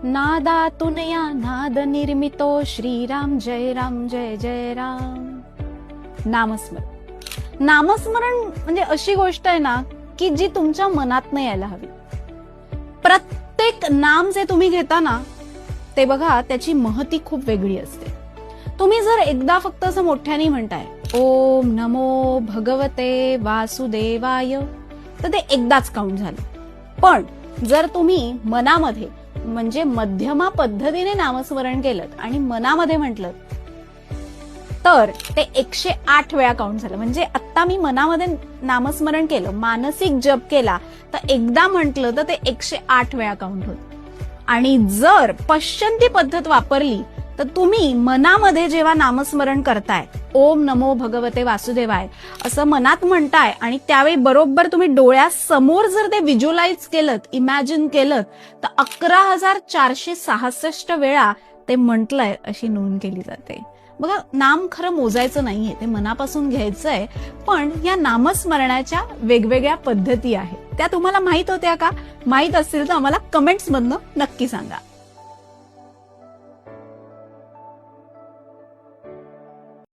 नादातून या नाद निर्मितो श्रीराम जय राम जय जय राम. नामस्मरण. नामस्मरण म्हणजे अशी गोष्ट आहे ना की जी तुमच्या मनात यायला हवी. प्रत्येक नाम जे तुम्ही घेता ना ते बघा त्याची महती खूप वेगळी असते. तुम्ही जर एकदा फक्त असं मोठ्याने म्हणताय ओम नमो भगवते वासुदेवाय तर ते एकदाच काउंट झालं. पण जर तुम्ही मनामध्ये म्हणजे मध्यमा पद्धतीने नामस्मरण केलं आणि मनामध्ये म्हटलं तर ते 108 वेळा काउंट झालं. म्हणजे आता मी मनामध्ये नामस्मरण केलं, मानसिक जप केला तर एकदा म्हटलं तर ते 108 वेळा काउंट होतं. आणि जर पश्चंती पद्धत वापरली तर तुम्ही मनामध्ये जेव्हा नामस्मरण करताय ओम नमो भगवते वासुदेवाय असं मनात म्हणताय आणि त्यावेळी बरोबर तुम्ही डोळ्यासमोर जर ते व्हिज्युअलाइज केलं, इमॅजिन केलं तर 11,466 वेळा ते म्हटलंय अशी नोंद केली जाते. बघा, नाम खरं मोजायचं नाहीये, ते मनापासून घ्यायचंय. पण या नामस्मरणाच्या वेगवेगळ्या पद्धती आहेत त्या तुम्हाला माहित होत्या का? माहित असतील तर आम्हाला कमेंट्स मधनं नक्की सांगा.